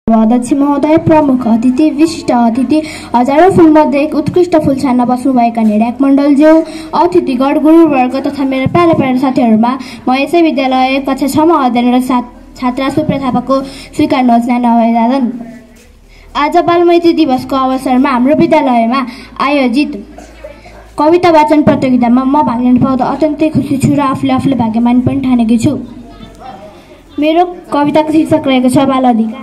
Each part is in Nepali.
अध्यक्ष महोदय, प्रमुख अतिथि, विशिष्ट अतिथि, हजारौं फूलमध्ये एक उत्कृष्ट फूल छान्न बस्नुभएका निर्णायक मण्डलज्यू, अतिथिगण, गुरुवर्ग तथा मेरो प्यारा साथीहरूमा म यसै विद्यालय कक्षा 6 मा अध्ययनरत छात्रा सुप्रिया थापाको स्वीकार नभएजान्। आज बालमैत्री दिवसको अवसरमा हाम्रो विद्यालयमा आयोजित कविता वाचन प्रतियोगितामा म भाग लिन पाउँदा अत्यन्तै खुसी छु र आफूले भाग्यमानी पनि ठानेकी छु। मेरो कविताको शीर्षक रहेको छ बाल अधिकार।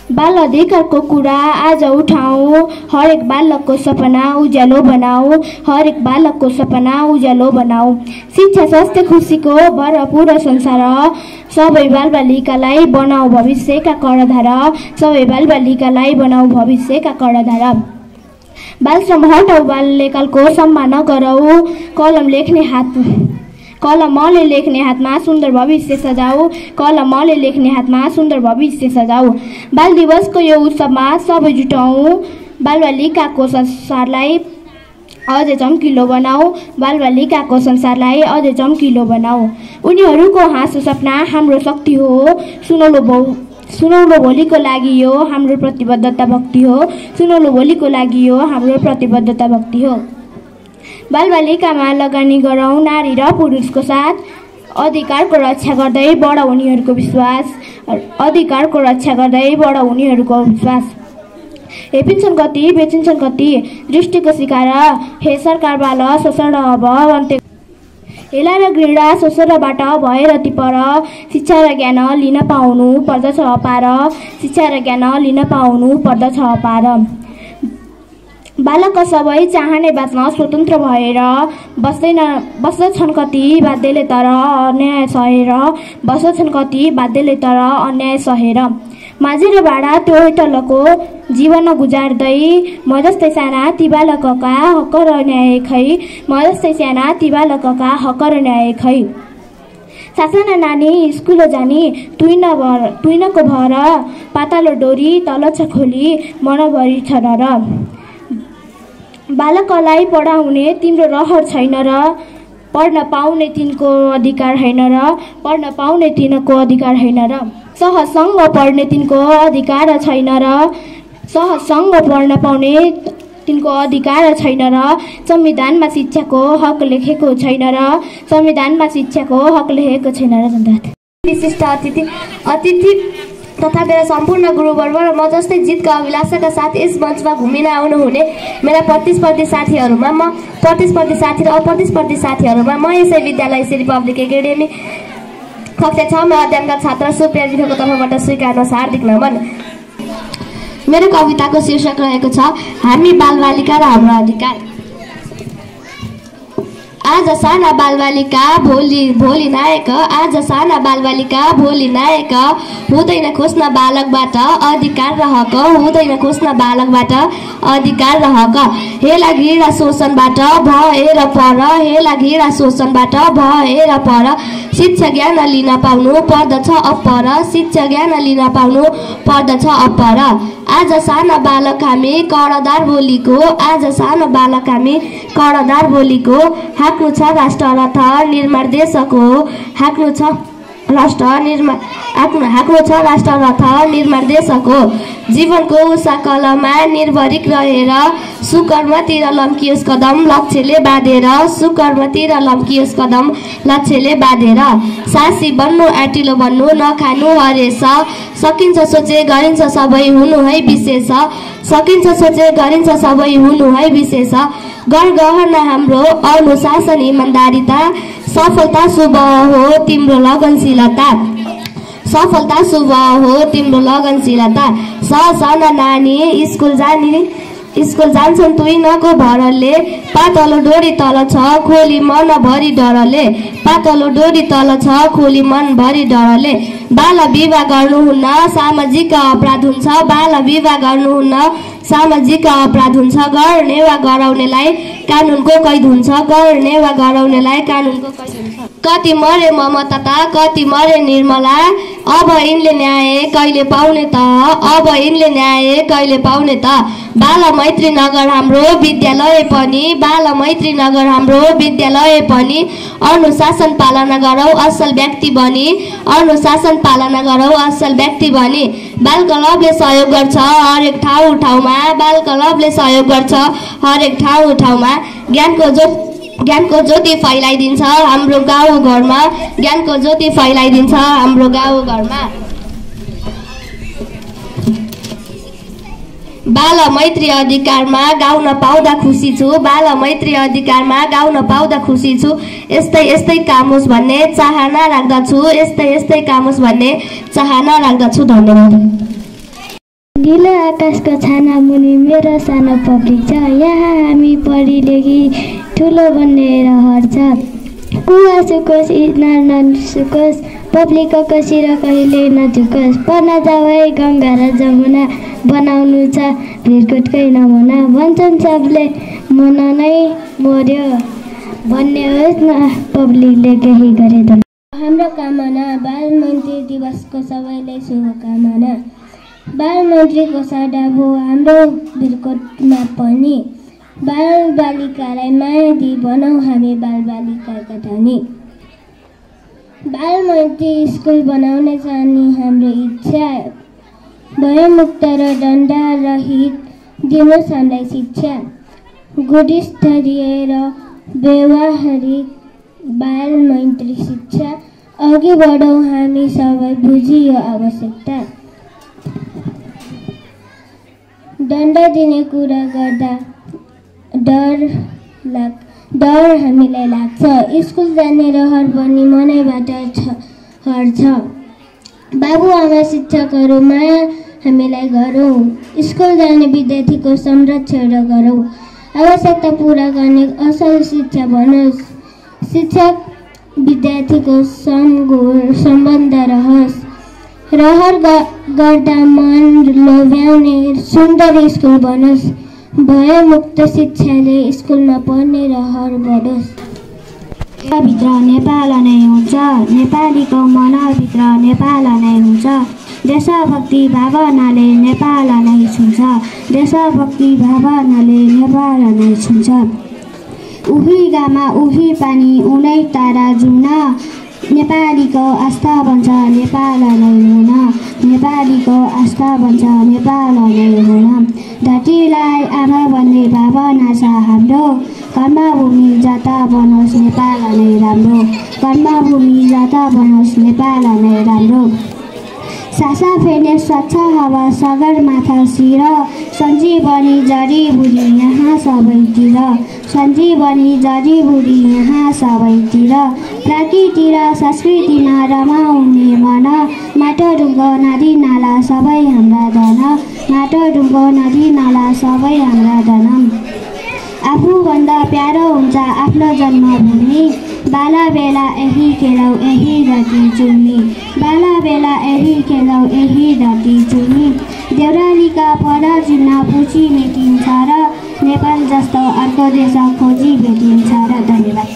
बाल अधिकारको कुरा आज उठाऊ, हरेक बालकको सपना उज्यालो बनाऊ, हरेक बालकको सपना उज्यालो बनाऊ। शिक्षा, स्वास्थ्य, खुसीको भरपूर संसार, सबै बालबालिकालाई बनाऊ भविष्यका कर्णधार, सबै बालबालिकालाई बनाऊ भविष्यका कर्णधार। बालश्रम हटाऊ, बाल्यकालको सम्मान गराऊ, कलमले लेख्ने हातमा सुन्दर भविष्य सजाऊ, कलमले लेख्ने हातमा सुन्दर भविष्य सजाऊ। बाल दिवसको यो उत्सवमा सबै जुटौँ, बालबालिकाको संसारलाई अझै चम्किलो बनाऊ, बालबालिकाको संसारलाई अझै चम्किलो बनाऊ। उनीहरूको हाँसो सपना हाम्रो शक्ति हो, सुनौलो भोलिको लागि यो हाम्रो प्रतिबद्धता भक्ति हो, सुनौलो भोलिको लागि यो हाम्रो प्रतिबद्धता भक्ति हो। बालबालिकामा लगानी गरौँ नारी र पुरुषको साथ, अधिकारको रक्षा गर्दै बढाऊ उनीहरूको विश्वास, अधिकारको रक्षा गर्दै बढाऊ उनीहरूको विश्वास। हेपिन्छन् कति, बेचिन्छन् कति, दृष्टिको शिकार, हे सरकार बाल शोषण अब अन्त्य। हेला र घृणा शोषणबाट भएर तिपर, शिक्षा र ज्ञान लिन पाउनु पर्दछ अपार, शिक्षा र ज्ञान लिन पाउनु पर्दछ अपार। बालक सबै चाहने बाँच्न स्वतन्त्र भएर बस्दछन् कति बाध्यले तर अन्याय सहेर, बस्दछन् कति बाध्यले तर अन्याय सहेर। माझी र भाडा त्यो तलको जीवन गुजार्दै म जस्तै साना ती बालकका हक र न्याय खै, म जस्तै साना ती बालकका हक र न्याय खै। सासाना नानी स्कुल जानी तुइनको भर, पातलो डोरी तल छ खोली मनभरि छ डर। बालकलाई पढाउने तिम्रो रहर छैन र, पढ्न पाउने तिनको अधिकार हैन र, पढ्न पाउने तिनको अधिकार हैन र। सहसँग पढ्ने तिनको अधिकार छैन र, सहसँग पढ्न पाउने तिनको अधिकार छैन र। संविधानमा शिक्षाको हक लेखेको छैन र, संविधानमा शिक्षाको हक लेखेको छैन र। धन्यवाद। विशिष्ट अतिथि तथा मेरा सम्पूर्ण गुरुवर्ग र म जस्तै जितका अभिलाषाका साथ यस मञ्चमा घुमिन आउनुहुने मेरा प्रतिस्पर्धी साथीहरूमा, म प्रतिस्पर्धी साथी र अप्रतिस्पर्धी साथीहरूमा म यसै विद्यालय श्री पब्लिक एकाडेमी कक्षा 6 मा अध्ययनरत छात्रा सुप्रिया दिदीको तर्फबाट स्वीकार्न हार्दिक नमन। मेरो कविताको शीर्षक रहेको छ हामी बालबालिका र हाम्रो अधिकार। आज साना बालबालिका भोलि नायक, आज साना बालबालिका भोलि नायक, हुँदैन खोज्न बालकबाट अधिकार र हक, हुँदैन खोज्न बालकबाट अधिकार र हक। हेला घृणा शोषणबाट भएर पर, हेला घृणा शोषणबाट भएर पर। शिक्षा ज्ञान लिन पाउनु पर्दछ अप्पर, शिक्षा ज्ञान लिन पाउनु पर्दछ अप्पर। आज साना बालक हामी कर्णधार बोलीको, आज सानो बालक हामी कर्णधार बोलीको। हाँक्नु छ राष्ट्र रथ निर्माण देशको, हाँक्नु छ राष्ट्र रथ निर्माण देशको। जीवनको उषाकलमा निर्भरिक रहेर, सुकर्मतिर लम्कियोस् कदम लक्ष्यले बाँधेर, सुकर्मतिर लम्कियोस् कदम लक्ष्यले बाँधेर। सासी बन्नु आँटिलो बन्नु नखानु हरेस, सकिन्छ सोचे गरिन्छ सबै हुनु है विशेष, सकिन्छ सोचे गरिन्छ सबै हुनु है विशेष। गहन हाम्रो अनुशासन इमान्दारिता, सफलता शुभ हो तिम्रो लगनशीलता, सफलता शुभ हो तिम्रो लगनशीलता। साना नानी स्कुल जान्छन् तुइनको भरले, पातलो डोरी तल छ खोली मन भरि डरले, पातलो डोरी तल छ खोली मन भरि डरले। बाल विवाह गर्नुहुन्न सामाजिक अपराध हुन्छ, बाल विवाह गर्नुहुन्न सामाजिक अपराध हुन्छ। गर्ने वा गराउनेलाई कानुनको कैद हुन्छ, गर्ने वा गराउनेलाई कानुनको कैद हुन्छ। कति मरे ममता त कति मरे निर्मला अब यिनले न्याय कहिले पाउने त अब यिनले न्याय कहिले पाउने त बाल मैत्री नगर हाम्रो विद्यालय पनि बाल मैत्री नगर हाम्रो विद्यालय पनि अनुशासन पालना गरौँ असल व्यक्ति बनी अनुशासन पालना गरौँ असल व्यक्ति बनी बाल क्लबले सहयोग गर्छ हरेक ठाउँमा बाल क्लबले सहयोग गर्छ हरेक ठाउँमा ज्ञानको ज्योति फैलाइदिन्छ हाम्रो गाउँघरमा ज्ञानको ज्योति फैलाइदिन्छ हाम्रो गाउँघरमा बाल मैत्री अधिकारमा गाउन पाउँदा खुसी छु बाल मैत्री अधिकारमा गाउन पाउँदा खुसी छु यस्तै काम होस् भन्ने चाहना राख्दछु यस्तै काम होस् भन्ने चाहना राख्दछु धन्यवाद। नीलो आकाशको छाना मुनि मेरो सानो पब्लिक छ यहाँ हामी पढी लेखी ठुलो बन्ने रहर छ कुवा सुकोस् नसुकोस् पब्लिकको कसिर कहिले नझुकोस् पढ्न जाऊ है गङ्गा र जमुना बनाउनु छ भिरकोटकै नमुना भन्छन् सबले मन नै मर्यो भन्ने होस् न पब्लिकले केही गरे त हाम्रो कामना बाल मन्त्री दिवसको सबैलाई शुभकामना बाल मन्त्रीको सडाबो हाम्रो भिरकोटमा पनि बाल बालिकालाई माया दिई बनाऊ हामी बाल बालिकाका धनी बाल मैत्री स्कुल बनाउने जाने हाम्रो इच्छा भयमुक्त र डन्डा रहित दिनुहोस् हामीलाई शिक्षा गुणस्तरीय र व्यवहारिक बाल मैत्री शिक्षा अघि बढौँ हामी सबै बुझी यो आवश्यकता दण्ड दिने कुरा गर्दा डर हामीलाई लाग्छ स्कुल जाने रहर पनि मनैबाट हट्छ बाबु आमा शिक्षकहरू माया हामीलाई गरौँ स्कुल जाने विद्यार्थीको संरक्षण गरौँ आवश्यकता पूरा गर्ने असल शिक्षा बनोस् शिक्षक विद्यार्थीको सम्बन्ध रहर गर्दा मन लोभ्याउने सुन्दर स्कुल बनोस् भयमुक्त शिक्षाले स्कुलमा पढ्ने रहर बढोस् भित्र नेपाल नै हुन्छ नेपालीको मनभित्र नेपाल नै हुन्छ देशभक्ति भावनाले नेपाल नै छुन्छ देशभक्ति भावनाले नेपाल नै छुन्छ उही गामा उही पानी उनै तारा जुम्न नेपालीको आस्था बन्छ नेपाल नै हुन नेपालीको आस्था बन्छ नेपाल नै हुन धरतीलाई आमा भन्ने भावना छ हाम्रो कर्मभूमि जता बनोस् नेपाल नै राम्रो कर्मभूमि जता बनोस् नेपाल नै राम्रो सासा फेर्ने स्वच्छ हावा सगरमाथा शिर सञ्जीवनी जडीबुटी यहाँ सबैतिर सञ्जीवनी जडीबुटी यहाँ सबैतिर प्रकृति र संस्कृतिमा रमाउने मन माटो ढुङ्गो नदी नाला सबै हाम्रा धन माटो ढुङ्गो नदी नाला सबै हाम्रा धन आफूभन्दा प्यारो हुन्छ आफ्नो जन्मभूमि बाला बेला यही खेलौ यही धरती चुनी बाला बेला यही खेलौ यही धरती चुनी देउरालीका पद चिन्ह पुछी मेटिन्छ र नेपाल जस्तो अर्को देश खोजी भेटिन्छ र धन्यवाद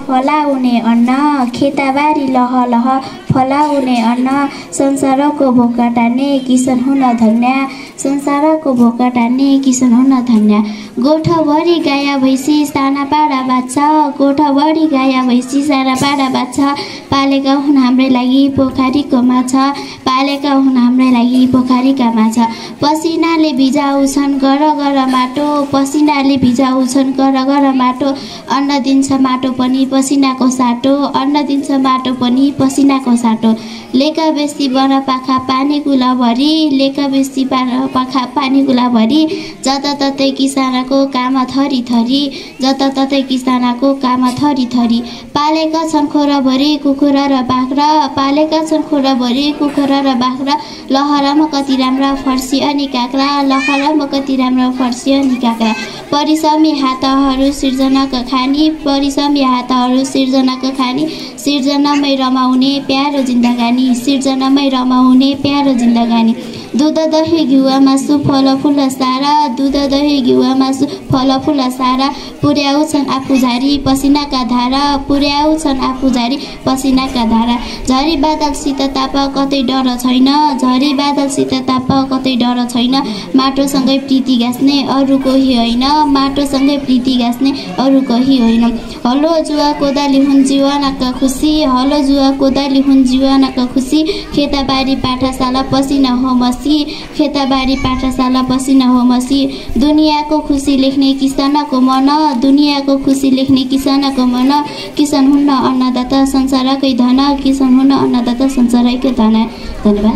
फलाउने अन्न खेताबारी लह लह फलाउने अन्न संसारको भोका टार्ने किसान हुन धन्य संसारको भोका टार्ने किसान हुन धन्य गोठभरि गाया भैँसी साना पाडा बाछा गोठभरि गाया भैँसी साना पाडा बाछा पालेका हुन् हाम्रै लागि पोखरीको माछा पालेका हुन् हाम्रै लागि पोखरीका माछा पसिनाले भिजाउँछन् गर माटो पसिनाले भिजाउँछन् गर माटो अन्न दिन्छ माटो पनि पसिनाको साटो अन्न दिन्छ माटो पनि पसिनाको साटो लेका बेसी बनपाखा पानी गुलाभरि लेका बेसी पाखा पानी गुलाभरि जताततै किसानको काम थरी थरी जताततै किसानको काम थरी थरी पालेका छन् खोराभरि कुखुरा र बाख्रा पालेका छन् खोराभरि कुखुरा र बाख्रा लहरामा कति राम्रा फर्सी अनि काँक्रा लहरामा कति राम्रा फर्सी अनि काँक्रा परिश्रमी हातहरू सिर्जनाका खानी परिश्रमी हातहरू सिर्जनाका खानी सिर्जनामै रमाउने प्यारो जिन्दगानी सिर्जनामै रमाउने प्यारो जिन्दगानी दुध दही घिउवा मासु फलफुल सारा दुध दही घिउवा मासु फलफुल सारा पुर्याउँछन् आफू झारी पसिनाका धारा पुर्याउँछन् आफू झारी पसिनाका धारा झरी बादलसित ताप कतै डर छैन झरी बादलसित ताप कतै डर छैन माटोसँगै प्रीति गाँस्ने अरू कोही होइन माटोसँगै प्रीति गाँस्ने अरू कोही होइन हलो जुवा कोदाली हुन् जीवनका खुसी हलो जुवा कोदाली हुन् जीवनका खुसी खेताबारी पाठशाला पसिना हो मसी खेताबारी पाठशाला पसिना हो मसी दुनियाँको खुसी लेख्ने किसानको मन दुनियाँको खुसी लेख्ने किसानको मन किसान हुन्न अन्नदाता संसारकै धन किसान हुन्न अन्नदाता संसारकै धन। धन्यवाद।